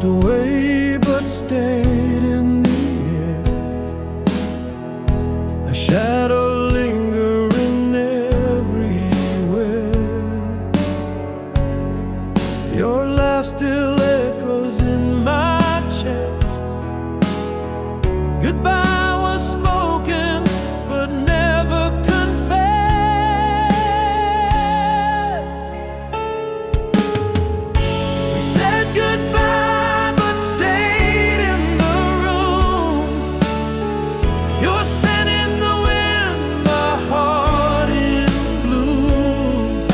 slipped away but stayed in the air, a shadow lingering everywhere. Your laugh still echoes in my chest. Goodbye was spoken but never confessed. We said goodbye but stayed in the room. Your scent in the wind, my heart in bloom.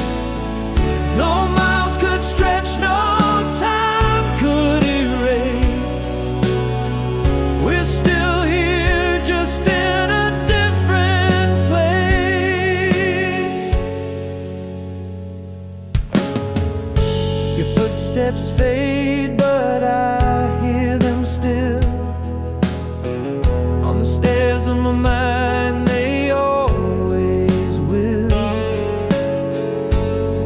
No miles could stretch, no time could erase. We're still here, just in a different place. Your footsteps fade, but I hear them still on the stairs of my mind. They always will.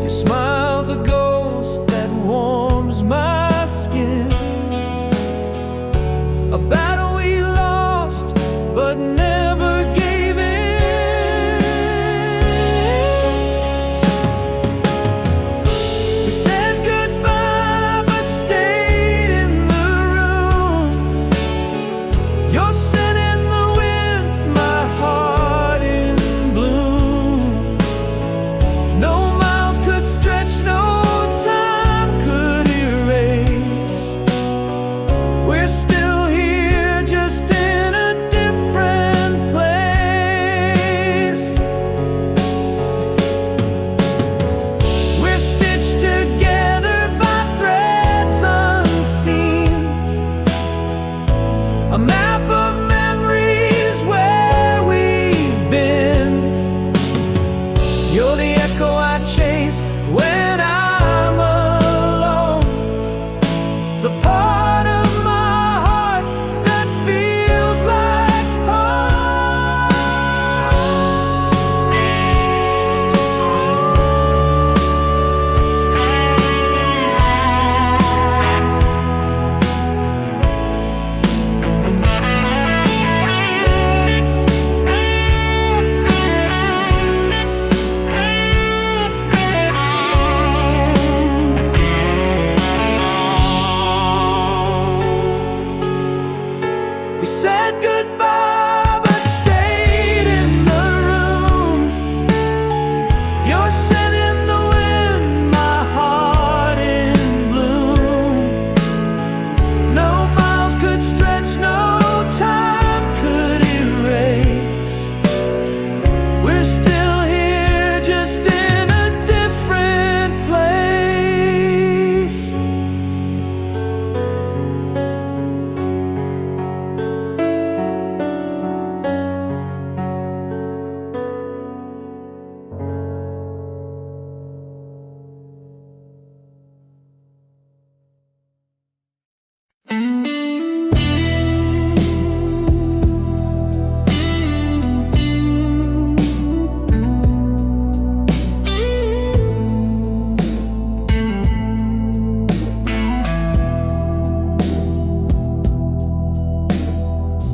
Your smile's a ghost that warms my skin. A battle we lost but never gave in. We said goodbye but stayed in the room. Your scent in the wind, my heart in bloom. No miles could stretch, no time could erase. We're still here, just in a different place. We're stitched together by threads unseen, a map of memories where we've been. You're the echo I chase when I'm alone, the part of my heart that feels like we said goodbye but stayed in the room. Your scent in the wind, my heart in bloom. No miles could stretch, no time could erase. We're still here, just in a different place.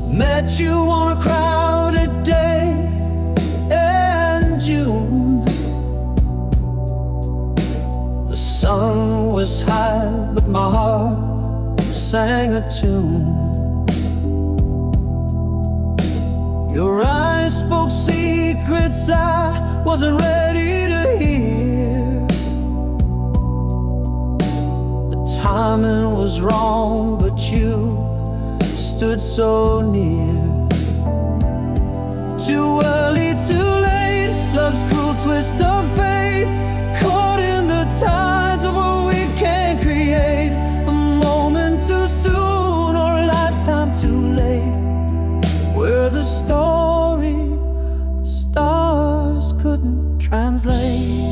Met you on a crowded day in June. The sun was high, but my heart sang a tune. Your eyes spoke secrets I wasn't ready to hear. The timing was wrong, but you stood so near. Too early, too late, love's cruel twist of fate, caught in the tides of what we can't create. A moment too soon or a lifetime too late. We're the story the stars couldn't translate.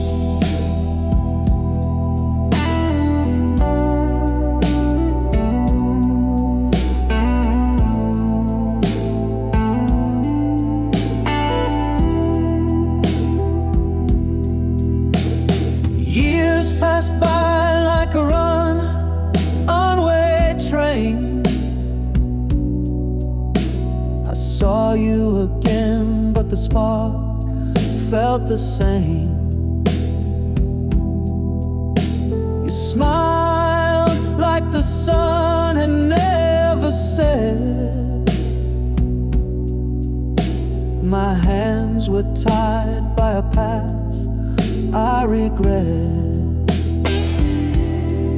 you again, but the spark felt the same. You smiled like the sun had never set. My hands were tied by a past I regret.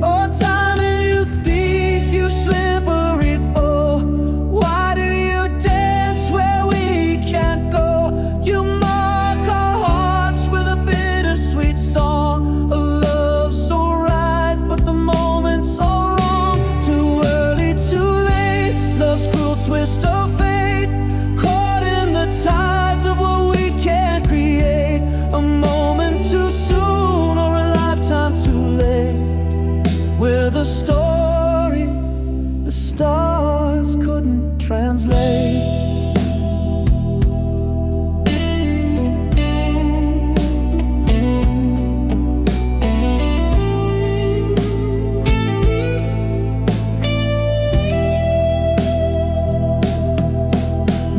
Oh, time, and you thief, you slippery foe. Why do you dance where we can't go? You mark our hearts with a bittersweet song, a love so right, but the moment's so wrong. Too early, too late, love's cruel twist of fate, caught in the tides of what we can't create. A moment too soon or a lifetime too late. We're the story the stars couldn't translate.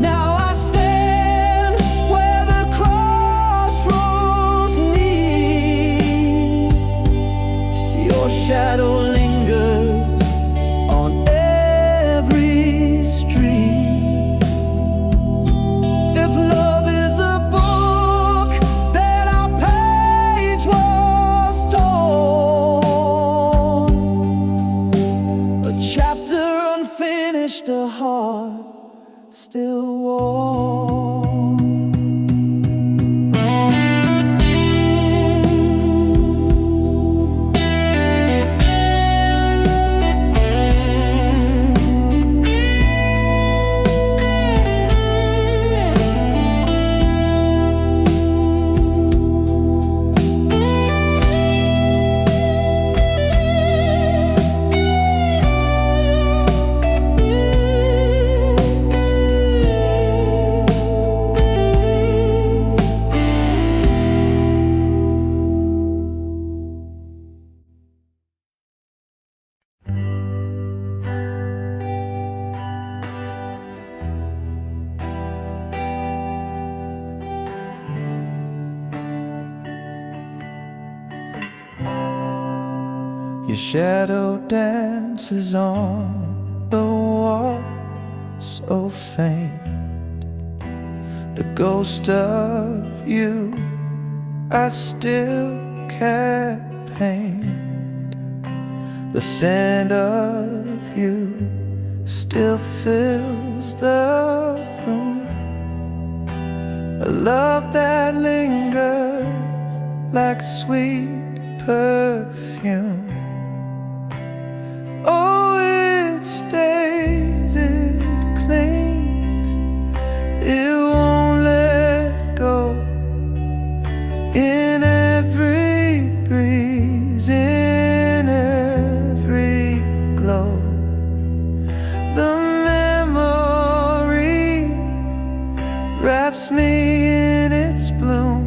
Now I stand where the crossroads meet. Your shadow lingers on every street. If love is a book, then our page was torn. A chapter unfinished, a heart still warm. Your shadow dances on the wall so faint. The ghost of you I still can't paint. The scent of you still fills the room. A love that lingers like sweet perfume. Oh, it stays, it clings, it won't let go. In every breeze, in every glow, the memory wraps me in its bloom.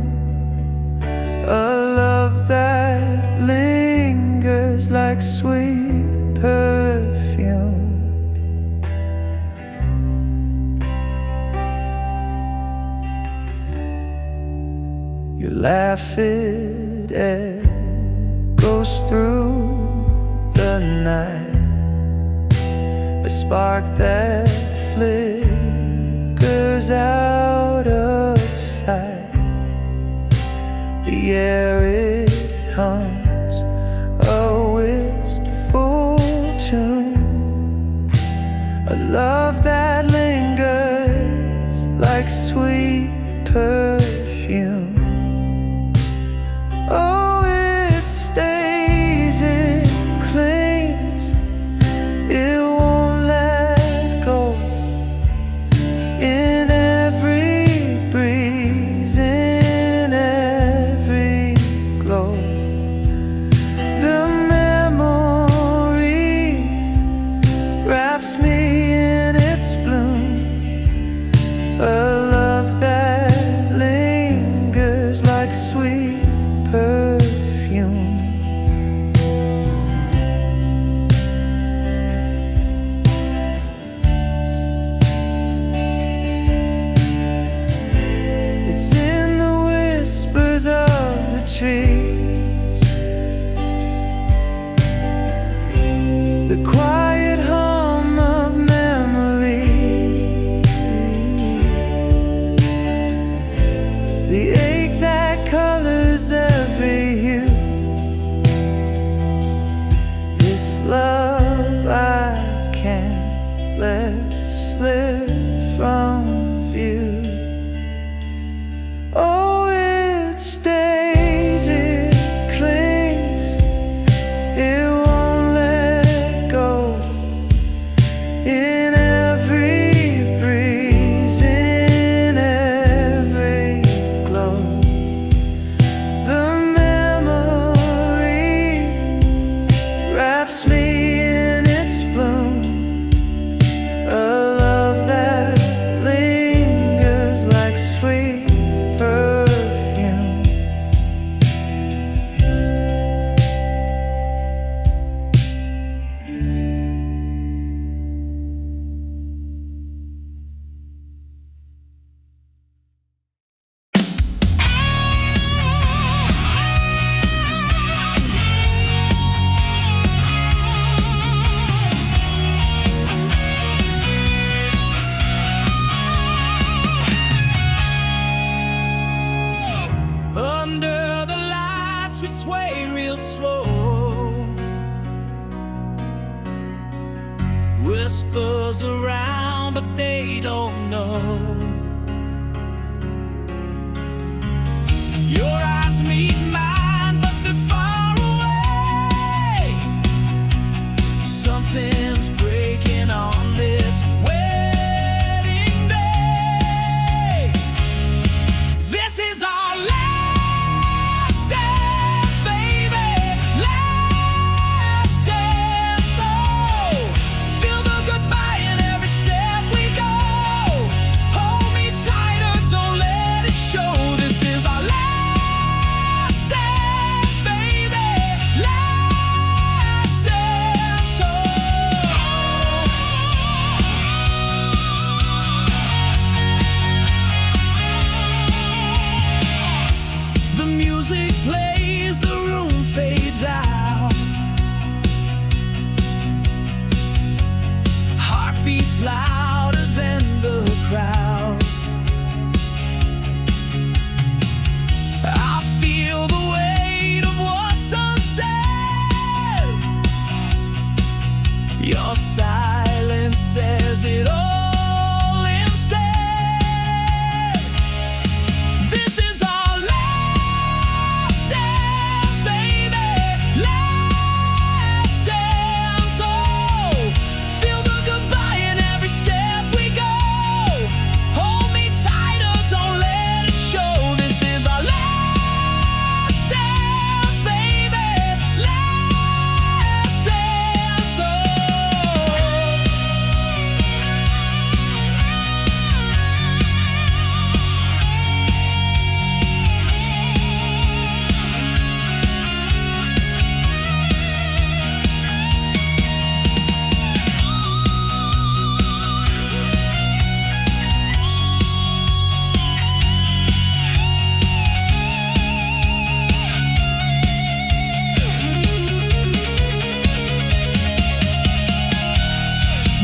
A love that lingers like sweet perfume. Your laugh, it echoes through the night, a spark that flickers out of sight. The air, it hums a wistful tune. A love that lingers like sweet perfume. Oh, it stays, it clings, it won't let go. In every breeze, in every glow, the memory wraps me in its bloom. A love that lingers like sweet perfume. can't let slip from view. Oh, it stays, it clings, it won't let go. In every breeze, in every glow, the memory wraps me in its bloom. A love that lingers like sweet perfume. Under the lights we sway real slow. Whispers around but they don't know. Your eyes meet mine but they're far away. Something's breaking on this wedding day. This is our last dance, baby, last dance. So feel the goodbye in every step we go. Hold me tighter, don't let it show. This is our last dance, baby, last dance. So the music plays, the room fades out. Heartbeats louder than the crowd. I feel the weight of what's unsaid. Your silence says it all instead. This is our last dance, baby, last dance. Oh, feel the goodbye in every step we go. Hold me tighter, don't let it show. This is our last dance, baby, last dance. Oh.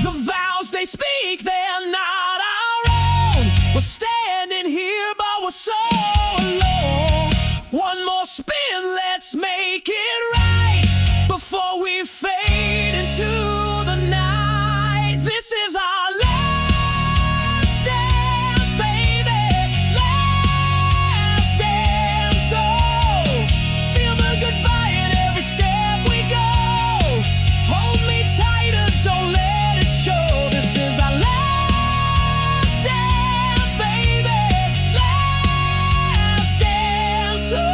The vows they speak, they're not our own. We're standing here, but we're so alone. One more spin, let's make it right before we fade into the night. This is our last dance, baby, last dance. So feel the goodbye in every step we go. Hold me tighter, don't let it show. This is our last dance, baby, last dance. Oh.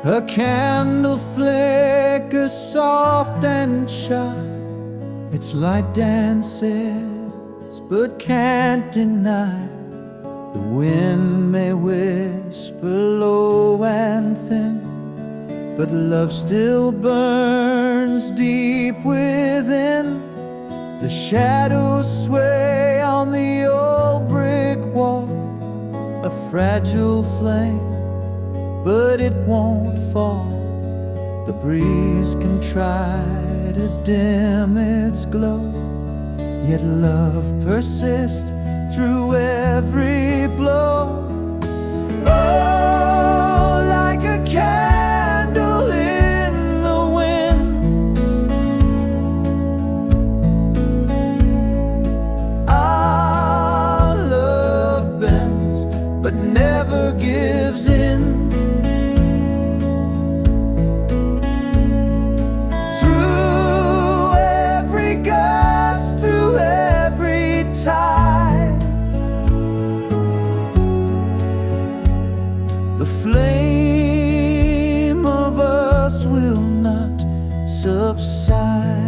A candle flickers soft and shy. Its light dances but can't deny. The wind may whisper low and thin, but love still burns deep within. The shadows sway fragile flame, but it won't fall. The breeze can try to dim its glow, yet love persists through every blow. Oh, like a candle in the wind, our love bends but never gives in. Through every gust, through every tide, the flame of us will not subside.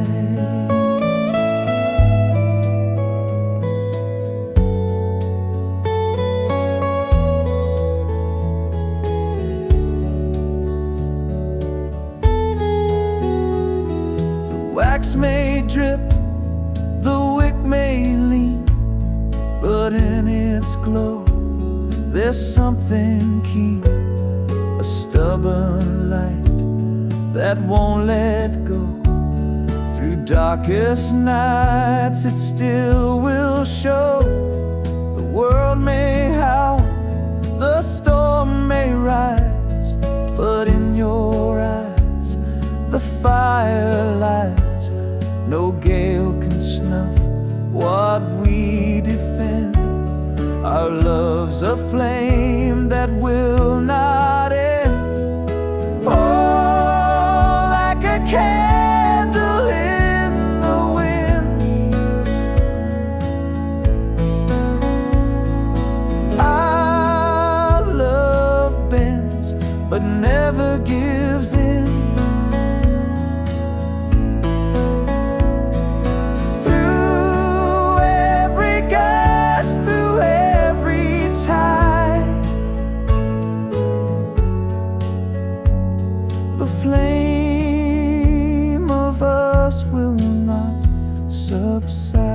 The wax may drip, the wick may lean, but in its glow there's something keen, a stubborn light that won't let go. Through darkest nights it still will show. The world may howl, the storm may rise, but in your eyes the fire lies. No gale can snuff what we defend. Our love's a flame that will not end. Oh, like a candle in the wind, our love bends but never gives in. The flame of us will not subside.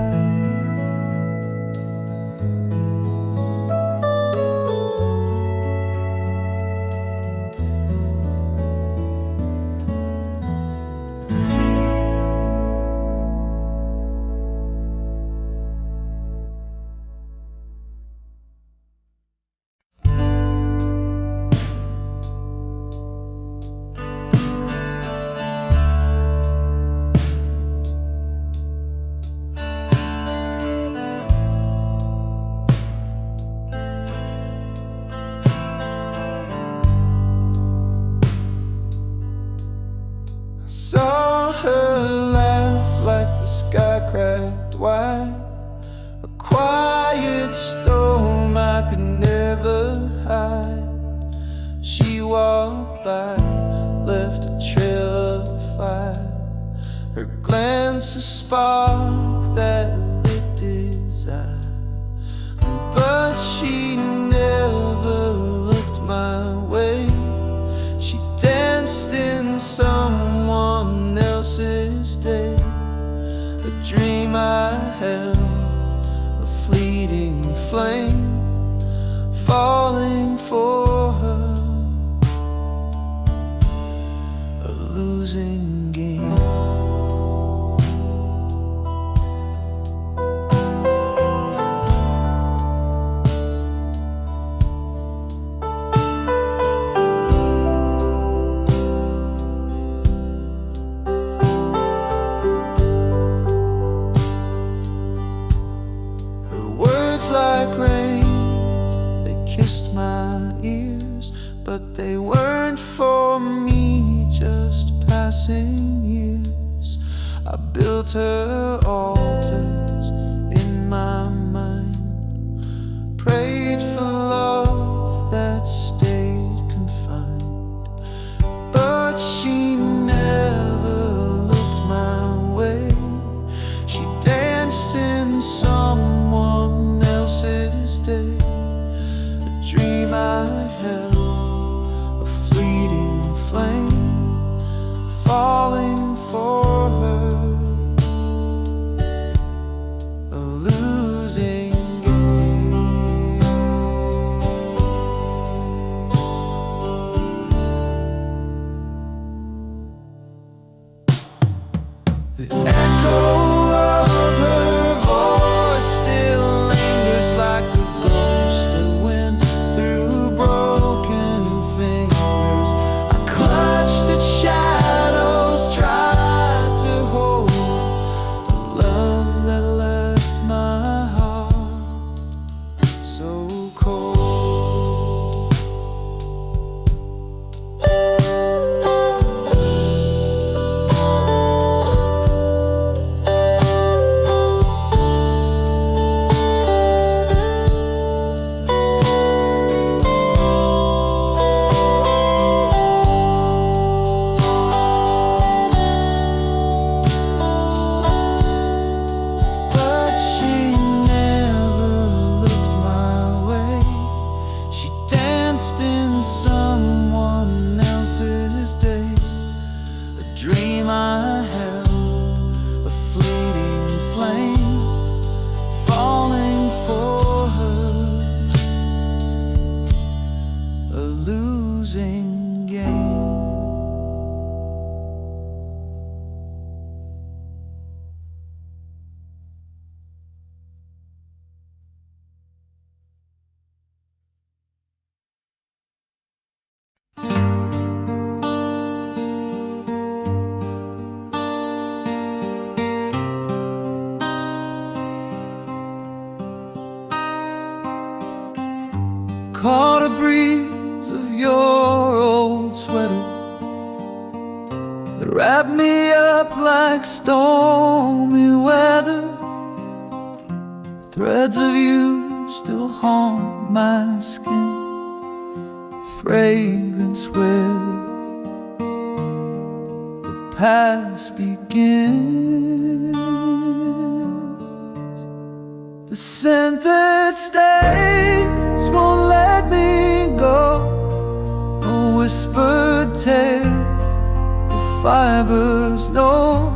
Saw her laugh like the sky cracked wide, a quiet storm I could never hide. She walked by, left a trail of fire, her glance a spark that lit desire. But she never looked my way. She danced in someone else's day, a dream I held, a fleeting flame, falling for her, a losing game. Like rain, they kissed my ears, but they weren't for me, just passing years. I built her altars in my mind, prayed for love that stayed confined, but she never looked my way. She danced in someone else's day, a dream I held, a fleeting flame, falling for her, caught a breeze of your old sweater that wrapped me up like stormy weather. Threads of you still haunt my skin, fragrance where the past begins. The scent that stays won't let me go, a whispered tale the fibers know,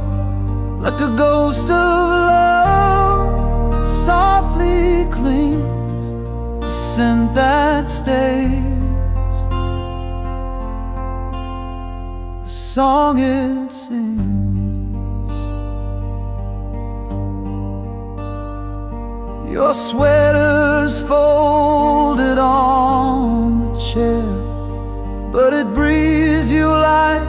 like a ghost of love that softly clings. The scent that stays, the song it sings. Your sweater's folded on the chair, but it breathes you like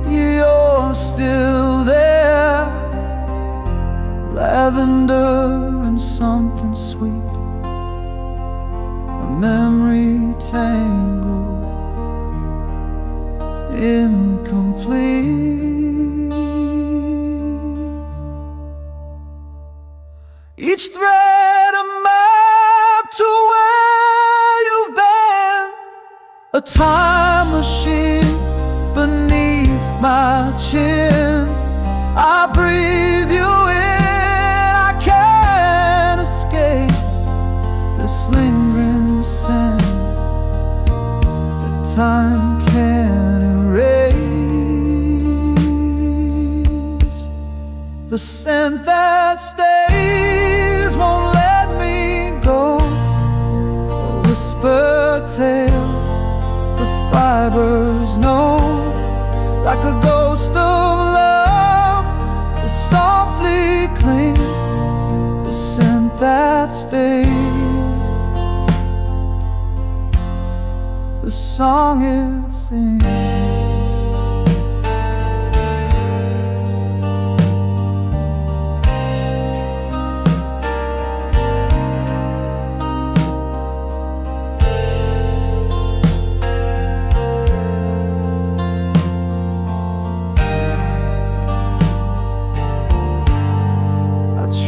you're still there. Lavender and something sweet, a memory tangled, incomplete. Each thread a map to where you've been, a time machine beneath my chin. I breathe you in, I can't escape this lingering scent that time can't erase. The scent that stays won't let me go, a whispered tale the fibers know, like a ghost of love that softly clings. The scent that stays, the song it sings.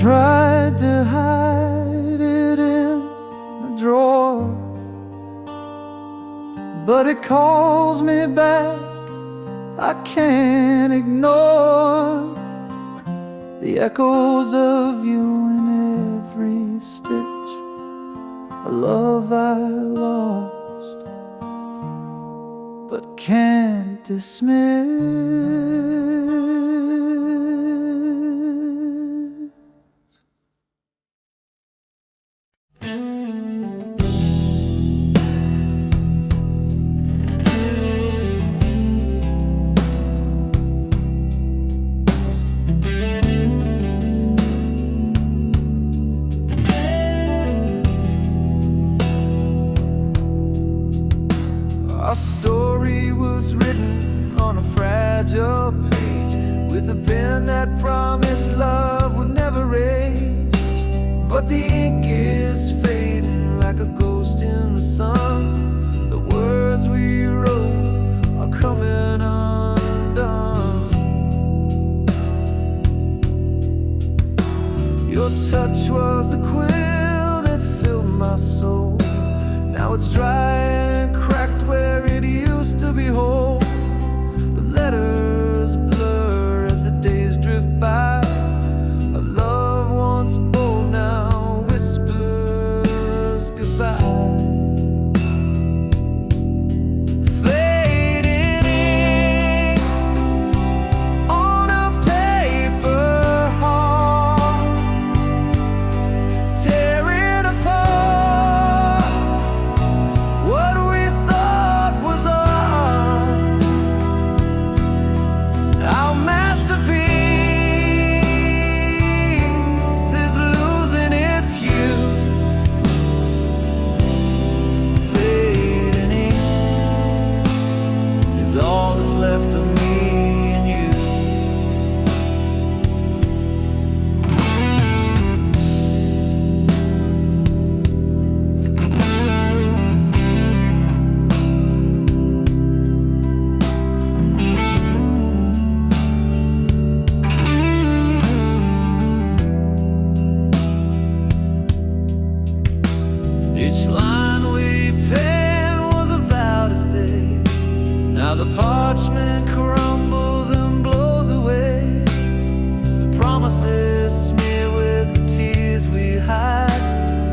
Tried to hide it in a drawer, but it calls me back, I can't ignore the echoes of you in every stitch, a love I lost but can't dismiss. Our story was written on a fragile page, with a pen that promised love would never age. But the ink is fading like a ghost in the sun. The words we wrote are coming undone. Your touch was the quill that filled my soul. Now it's dry and cracked where it used to be whole. The letters blur as the days drift by. A love once bold now whispers goodbye. Fading ink on a paper heart, Each line we penned was a vow to stay. Now the parchment crumbles and blows away. The promises smear with the tears we hide.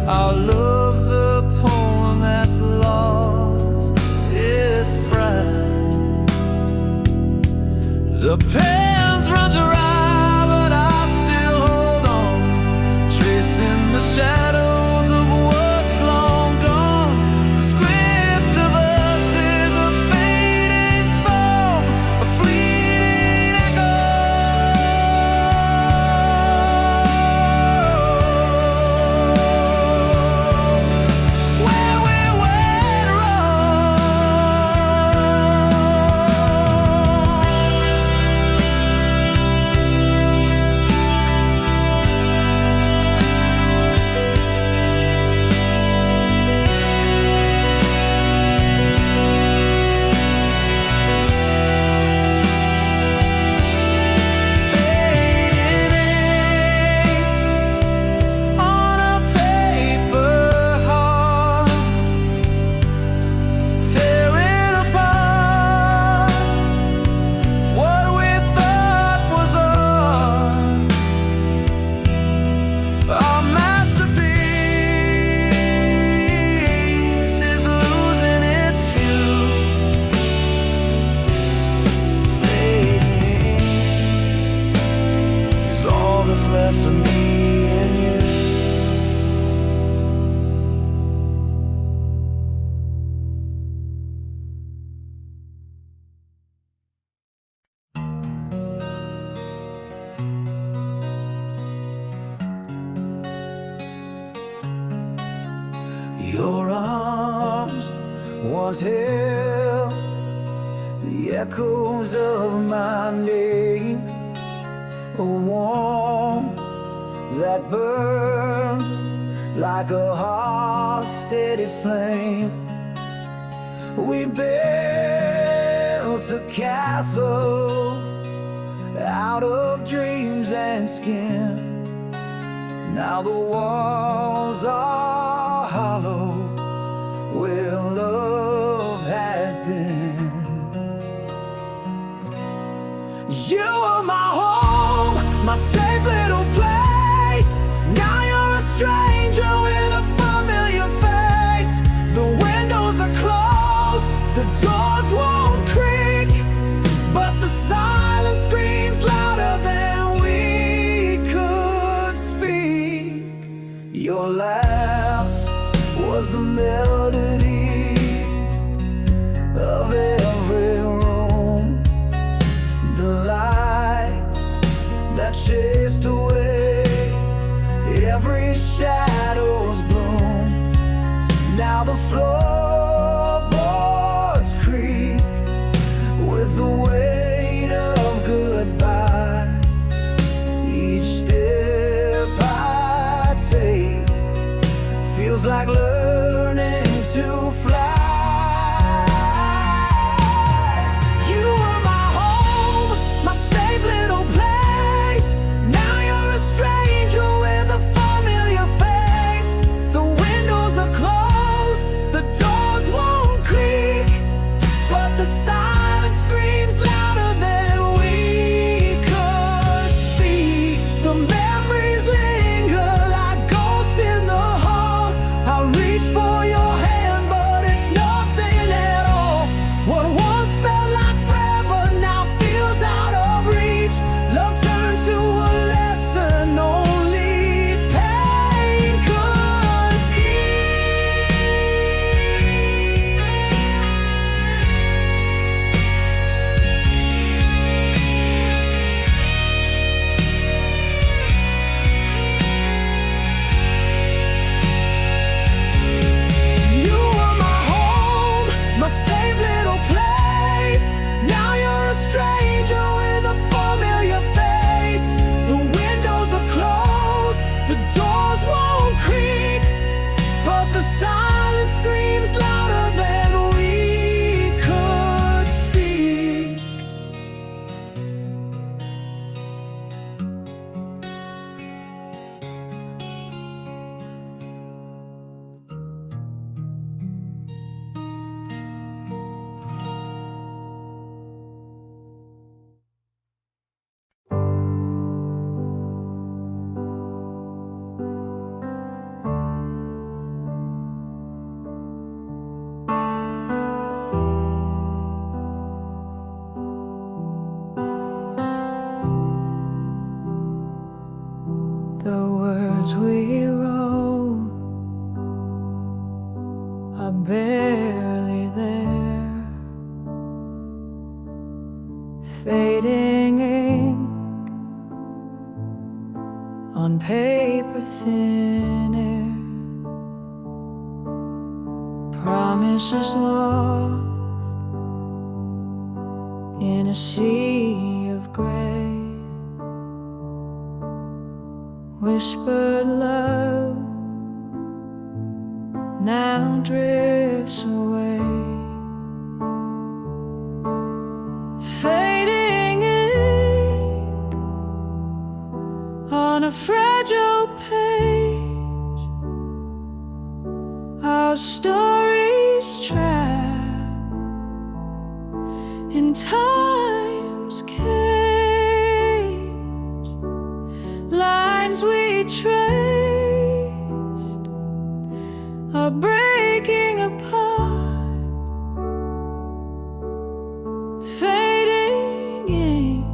Our love's a poem that's lost its pride. The pen's run dry, but I still hold on, tracing the shadows of what's long gone. The script of us is a fading song, a fleeting echo. Where we went left of me and you. Your arms once held the echoes of my name, a warmth that burned like a hot, steady flame. We built a castle out of dreams and skin. Now the walls are hollow where love had been. You are my home, my safe little place. Now you're a stranger with a familiar face. The windows are closed, the doors won't creak, but the silence screams louder than we could speak. Your laugh was the melody of every room, the light that chased away every shadow's gloom. Now the floorboards creak with the weight of goodbye. Each step I take feels like learning to fly. You are my home, my safe little place. Now you're a stranger with a familiar face. The windows are closed, the doors won't creak, but the silence screams louder than we could speak. The memories linger like ghosts in the hall. I reach for barely there. Fading ink on paper thin air. Promises lost in a sea of gray. Whispered love now drifts away. Fading ink on a fragile page. Our stories trapped in time's cage. Lines we traced are breaking apart. Fading ink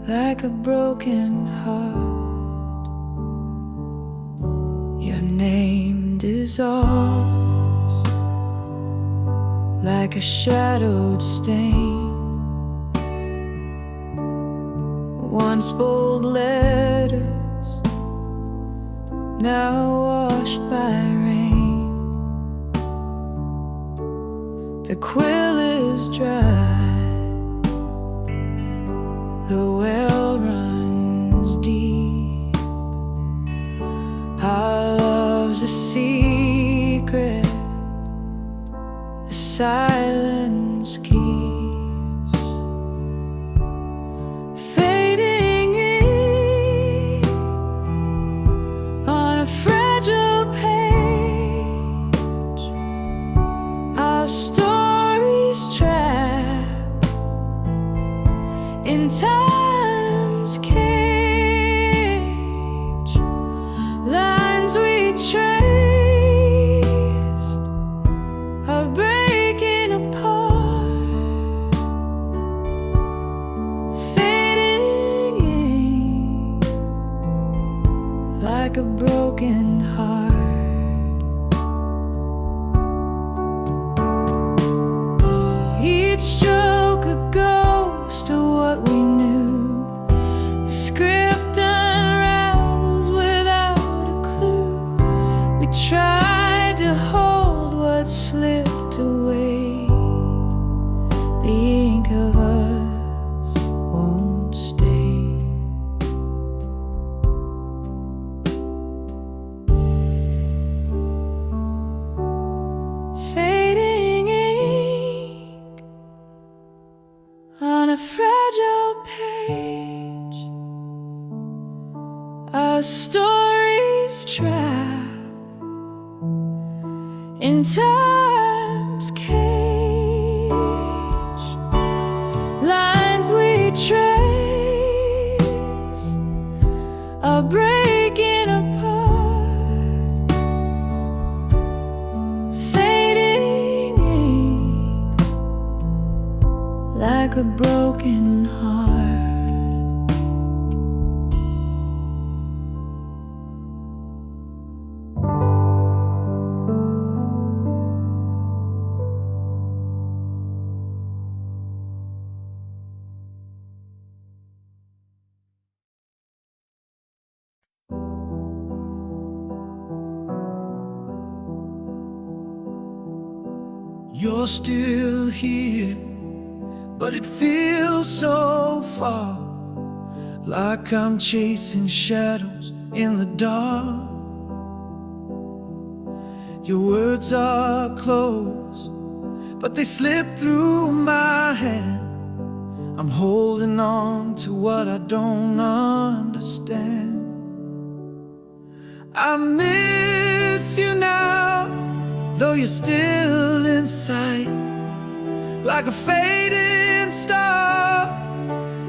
like a broken heart. Your name dissolves like a shadowed stain. Once bold letters, now washed by rain. The quill is dry, the well runs deep. Our love's a secret, the silence keeps. Fading ink on a fragile page. Our stories trapped in time's cage. Lines we traced are breaking apart. Fading ink like a broken heart. Each stroke a ghost of what we knew. The script unravels without a clue. We tried to hold what slipped away. The ink of us won't stay. Fading ink on a fragile page. Our stories trapped in time's cage. Lines we trace are breaking apart. Fading ink like a broken heart. You're still here, but it feels so far, like I'm chasing shadows in the dark. Your words are close, but they slip through my hand. I'm holding on to what I don't understand. I miss you now, though you're still in sight, like a fading star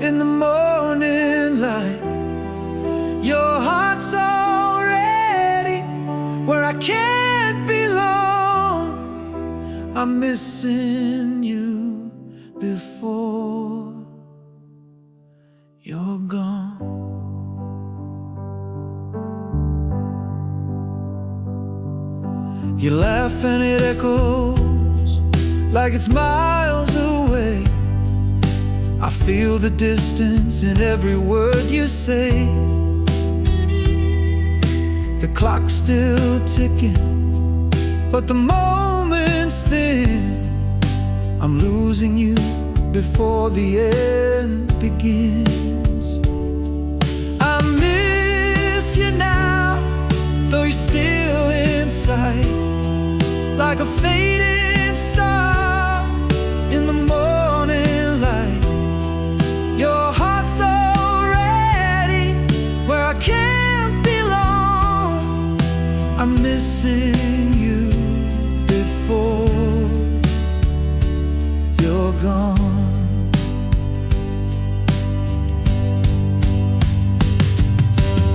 in the morning light. Your heart's already where I can't belong. I'm missing you before you're gone. You laugh and it echoes like it's miles away. I feel the distance in every word you say. The clock's still ticking, but the moment's thin. I'm losing you before the end begins. I miss you now, though you're still in sight, like a fading star in the morning light. Your heart's already where I can't belong. I'm missing you before you're gone.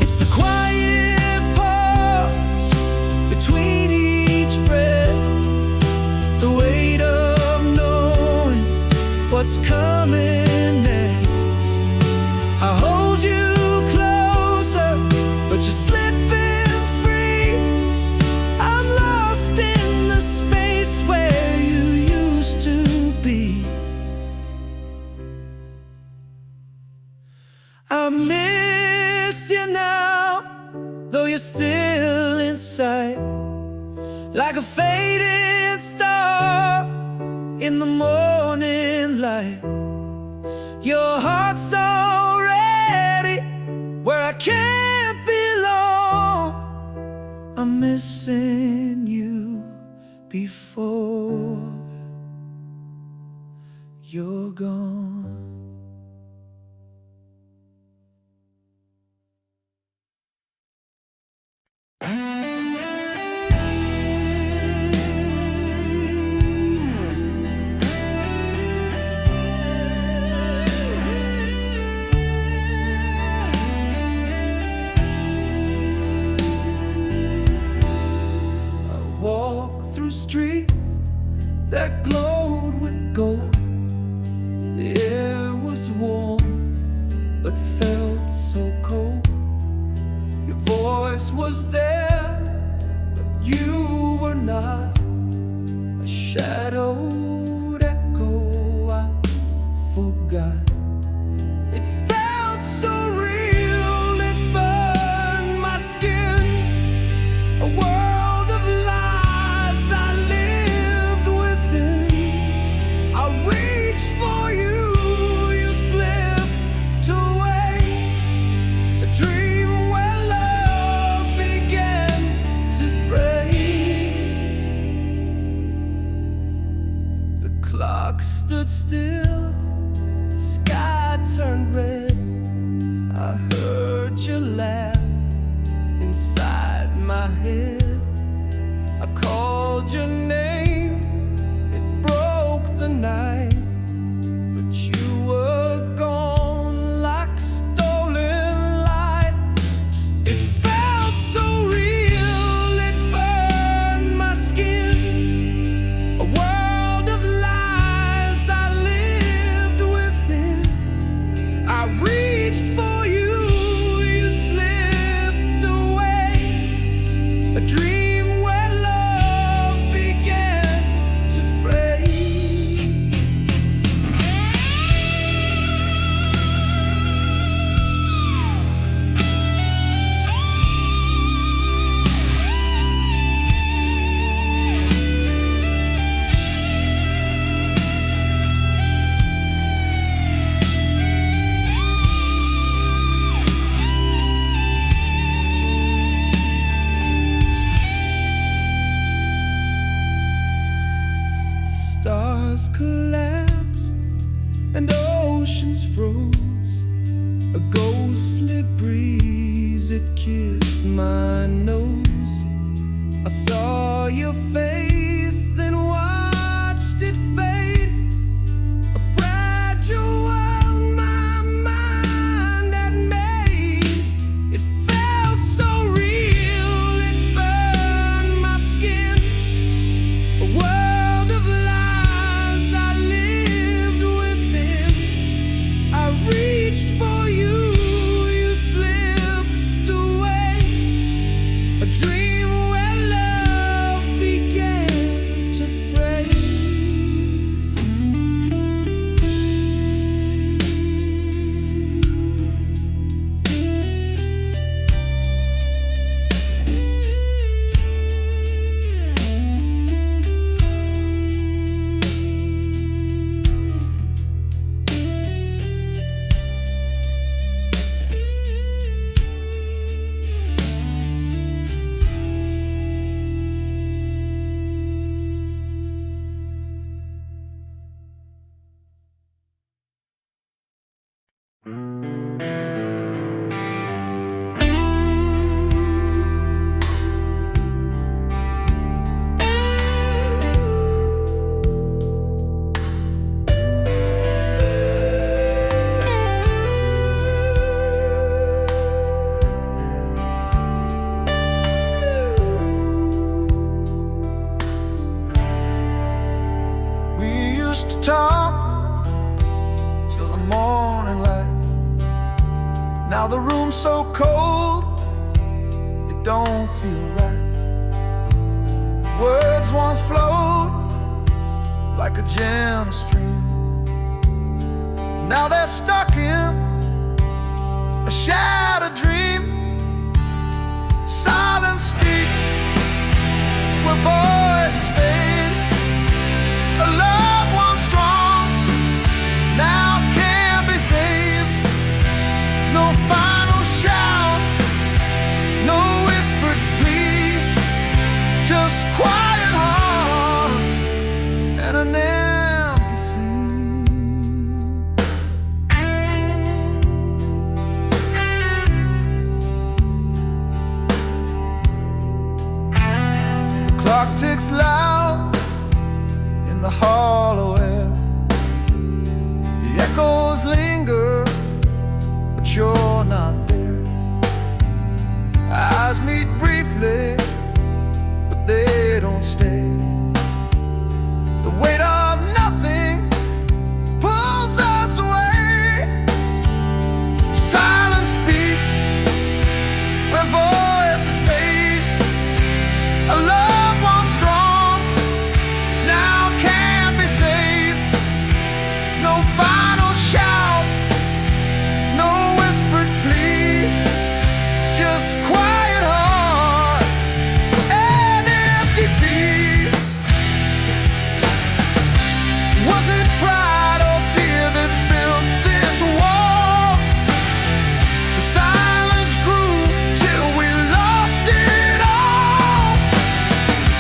It's the quiet pause between each breath, the weight of knowing what's coming next. I hold you closer, but you're slipping free. I'm lost in the space where you used to be. I miss you now, though you're still in sight, like a fading star in the morning light. Your heart's already where I can't belong. I'm missing you before you're gone. Walk through streets that glowed with gold. The air was warm, but felt so cold. Your voice was there, but you were not. A shadowed echo I forgot. It felt so real, it burned my skin. A world of lies I lived within. I reached for you, you slipped away. A dream where love began to fray. The clock stood still, the sky turned red. I heard you laugh inside my head. I called your name, it broke the night, but you were gone like a stolen light. It felt so real, it burned my skin. A world of lies I lived within. I reached for you, you slipped away. A dream where love began to fray. The stars collapsed and oceans froze. A ghostly breeze, it kissed my nose. I saw your face, then watched it fade. A fragile world my mind had made. It felt so real, it burned my skin. A world of lies I lived within. I reached for you, you slipped away. A dream where love began. talk till the morning light. Now the room's so cold, it don't feel right. Words once flowed like a gentle stream. Now they're stuck in a shattered dream. Silence speaks where voices fade. A love once strong now can't be saved. No final shout, no whispered plea, just quiet hearts and an empty sea. The clock ticks loud in the hollow air. The echoes linger, but you're not there. Eyes meet briefly, but they don't stay. The weight of nothing pulls us away. Silence speaks where voices fade. A love once strong now can't be saved. No final shout, no whispered plea, just quiet heart and empty sea. Was it pride or fear that built this wall? The silence grew till we lost it all.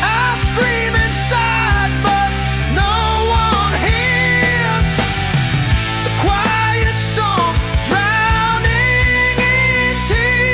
I scream inside, but no one hears. The quiet storm drowning in tears.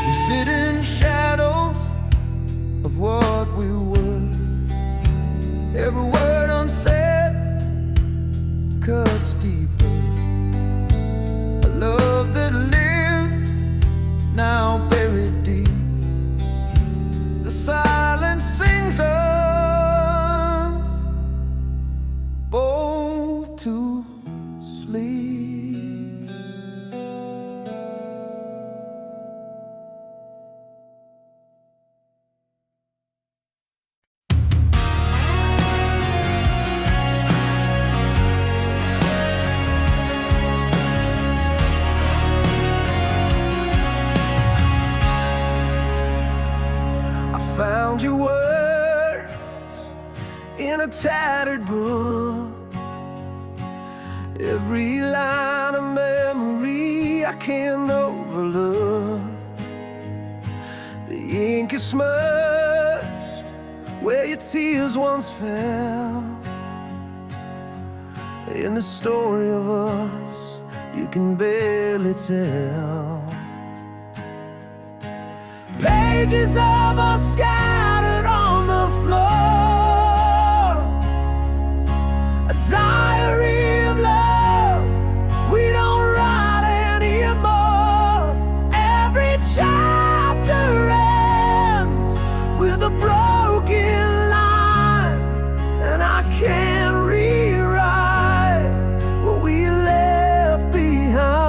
We sit in shadows of what we were. Every word unsaid cuts deeper. A love that lived, now buried deep. The silence sings us both to sleep. Found your words in a tattered book. Every line of memory I can't overlook. The ink is smudged where your tears once fell. In the story of us you can barely tell. Pages of us scattered on the floor. A diary of love we don't write anymore. Every chapter ends with a broken line, and I can't rewrite what we left behind.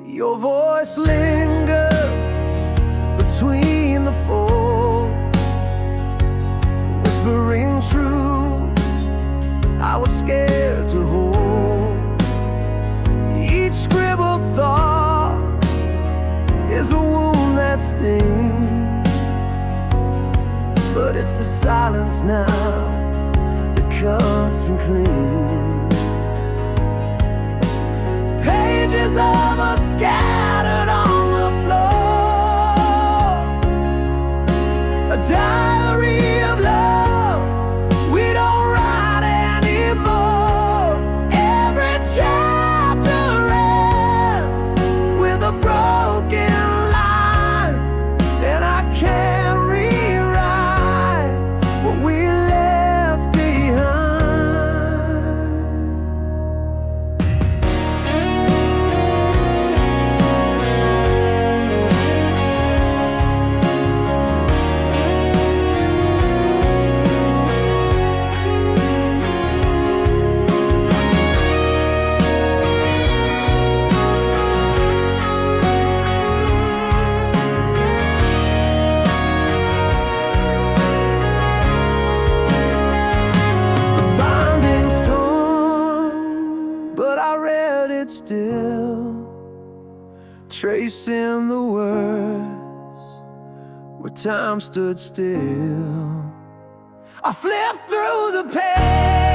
Your voice lingers between the folds, whispering truths I was scared to hold. Each scribbled thought is a wound that stings, but it's the silence now that cuts and cleans. Pages of us scattered on the floor. A diary of love we don't place in the words where time stood still. I flipped through the page,